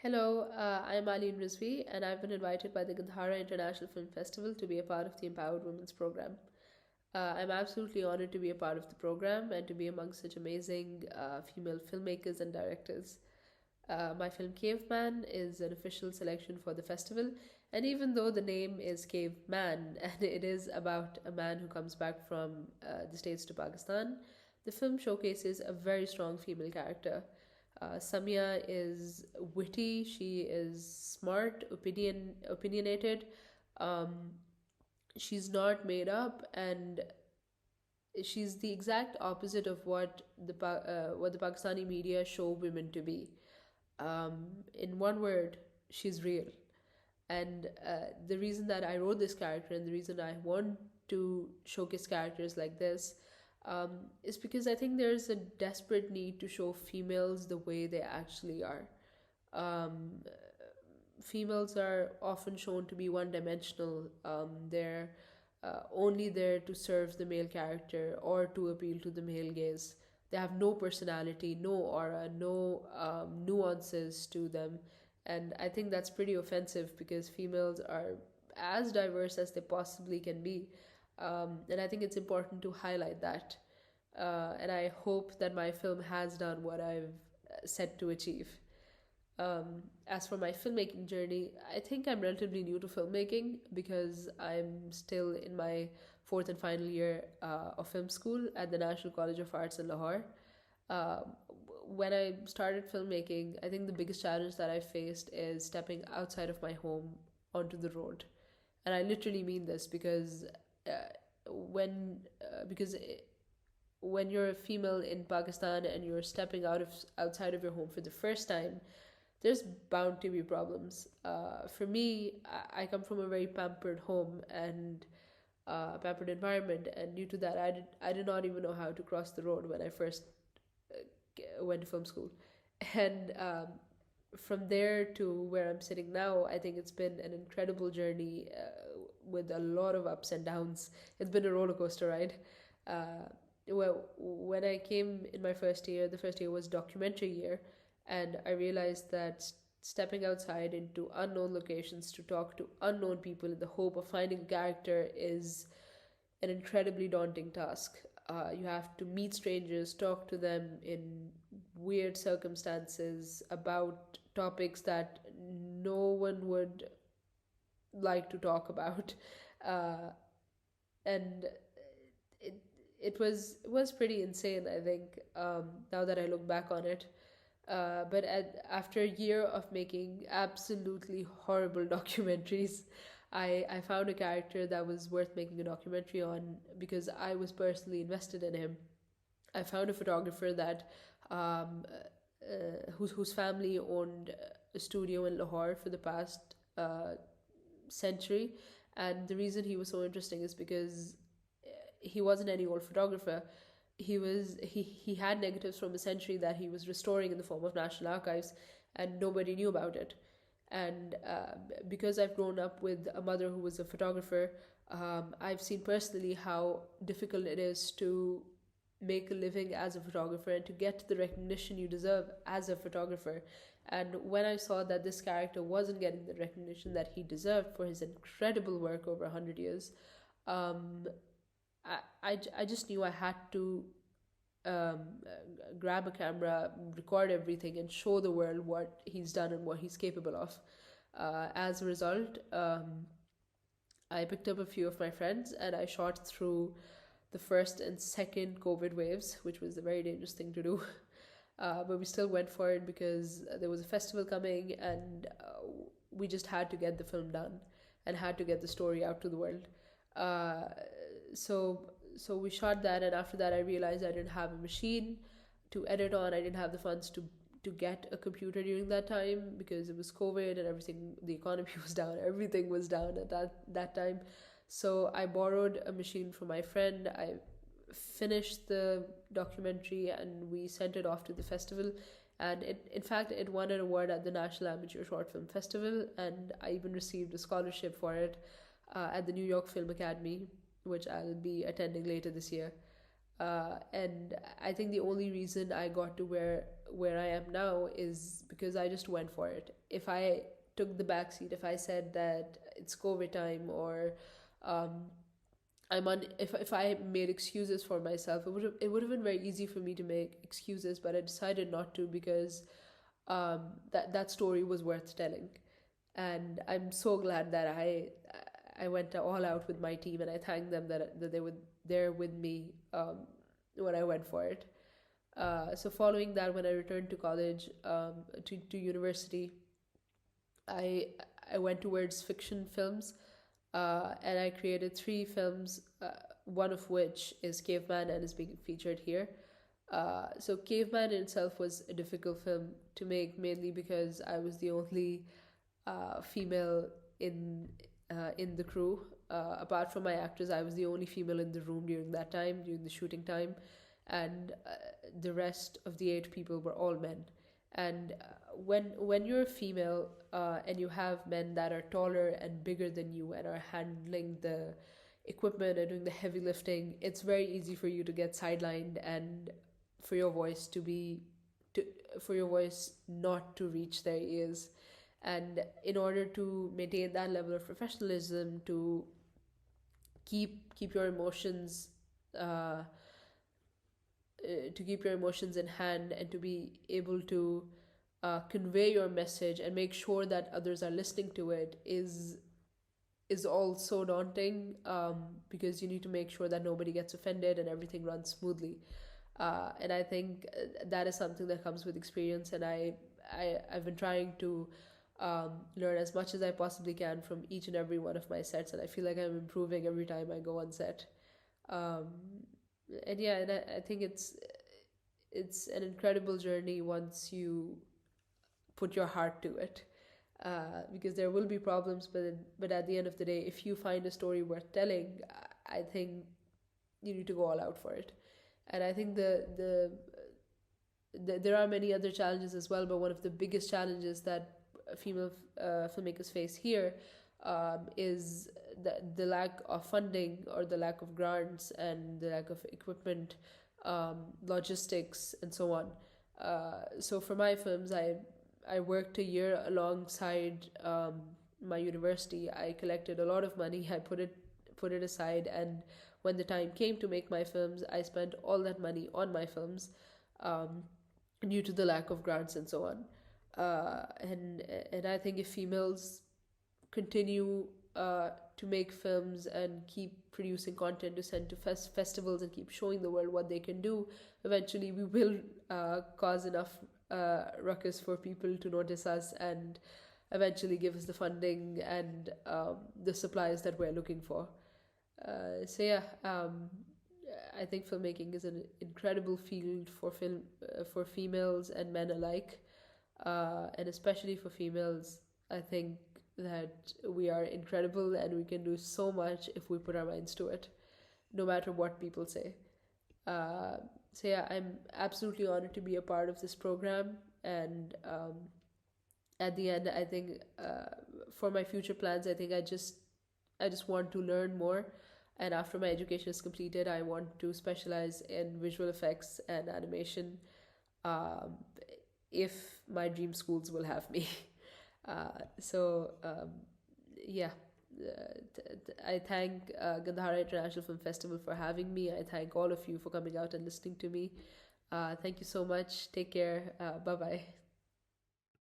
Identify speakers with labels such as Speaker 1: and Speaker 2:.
Speaker 1: Hello, I'm Aaleen Rizvi, and I've been invited by the Gandhara International Film Festival to be a part of the Empowered Women's program. I'm absolutely honored to be a part of the program and to be among such amazing female filmmakers and directors. My film Caveman is an official selection for the festival, and even though the name is Caveman and it is about a man who comes back from the States to Pakistan, the film showcases a very strong female character. Samia is witty, she is smart, opinionated, um, she's not made up, and she's the exact opposite of what the Pakistani media show women to be. In one word, she's real. And the reason that I wrote this character and the reason I want to showcase characters like this is because I think there's a desperate need to show females the way they actually are. Um, Females are often shown to be one dimensional. They're only there to serve the male character or to appeal to the male gaze. They have no personality, no aura, no nuances to them. And I think that's pretty offensive because females are as diverse as they possibly can be. And I think it's important to highlight that. And I hope that my film has done what I've set to achieve. As for my filmmaking journey, I think I'm relatively new to filmmaking because I'm still in my fourth and final year of film school at the National College of Arts in Lahore. Uh, when I started filmmaking, I think the biggest challenge that I faced is stepping outside of my home onto the road. And I literally mean this because because when you're a female in Pakistan and you're stepping outside of your home for the first time, there's bound to be problems. For me, I come from a very pampered home and pampered environment, and due to that, I did not even know how to cross the road when I first went to film school, and from there to where I'm sitting now, I think it's been an incredible journey with a lot of ups and downs. It's been a roller coaster ride. Uh, well, when I came in my first year, the first year was documentary year, and I realized that stepping outside into unknown locations to talk to unknown people in the hope of finding a character is an incredibly daunting task. You have to meet strangers, talk to them in weird circumstances about topics that no one would like to talk about. Uh, and it, it was pretty insane, I think, now that I look back on it. After a year of making absolutely horrible documentaries, I found a character that was worth making a documentary on because I was personally invested in him. I found a photographer that whose family owned a studio in Lahore for the past century, and the reason he was so interesting is because he wasn't any old photographer. He had negatives from a century that he was restoring in the form of National Archives, and nobody knew about it. And because I've grown up with a mother who was a photographer, I've seen personally how difficult it is to make a living as a photographer and to get the recognition you deserve as a photographer. And when I saw that this character wasn't getting the recognition that he deserved for his incredible work over 100 years, um, I just knew I had to grab a camera, record everything, and show the world what he's done and what he's capable of. As a result, I picked up a few of my friends and I shot through the first and second COVID waves, which was a very dangerous thing to do. But we still went for it because there was a festival coming and we just had to get the film done and had to get the story out to the world. Uh, so we shot that, and after that, I realized I didn't have a machine to edit on. I didn't have the funds to get a computer during that time because it was COVID and everything. The economy was down. Everything was down at that time. So I borrowed a machine from my friend. I finished the documentary and we sent it off to the festival. And in fact, it won an award at the National Amateur Short Film Festival, and I even received a scholarship for it at the New York Film Academy, which I'll be attending later this year. And I think the only reason I got to where I am now is because I just went for it. If I took the back seat, if I said that it's COVID time, or um, if I made excuses for myself, it would have been very easy for me to make excuses, but I decided not to, because that story was worth telling, and I'm so glad that I went all out with my team, and I thank them that they were there with me when I went for it. So following that, when I returned to college, to university, I I went towards fiction films, and I created three films, one of which is Caveman and is being featured here. So Caveman in itself was a difficult film to make, mainly because I was the only female in the crew. Apart from my actors, I was the only female in the room during that time, during the shooting time, and the rest of the eight people were all men. And when you're a female, and you have men that are taller and bigger than you and are handling the equipment and doing the heavy lifting, it's very easy for you to get sidelined, and for your voice to be to for your voice not to reach their ears. And in order to maintain that level of professionalism, to keep your emotions uh, to keep your emotions in hand, and to be able to convey your message and make sure that others are listening to it, is all so daunting, because you need to make sure that nobody gets offended and everything runs smoothly. And I think that is something that comes with experience, and I've been trying to learn as much as I possibly can from each and every one of my sets, and I feel like I'm improving every time I go on set. Um, and yeah, and I think it's an incredible journey once you put your heart to it. Because there will be problems, but at the end of the day, if you find a story worth telling, I think you need to go all out for it. And I think there are many other challenges as well, but one of the biggest challenges that female filmmakers face here, is the lack of funding, or the lack of grants, and the lack of equipment, logistics, and so on. So for my films, I worked a year alongside my university. I collected a lot of money. I put it aside, and when the time came to make my films, I spent all that money on my films, um, due to the lack of grants and so on. And I think if females continue to make films and keep producing content to send to festivals and keep showing the world what they can do, eventually we will cause enough ruckus for people to notice us, and eventually give us the funding and the supplies that we're looking for. So yeah, I think filmmaking is an incredible field for females and men alike, and especially for females. I think that we are incredible, and we can do so much if we put our minds to it, no matter what people say. Uh, so yeah, I'm absolutely honored to be a part of this program, and at the end, I think for my future plans, I think I just want to learn more, and after my education is completed, I want to specialize in visual effects and animation, um, if my dream schools will have me. So yeah, I thank Gandhara International Film Festival for having me. I thank all of you for coming out and listening to me. Thank you so much. Take care. Bye bye.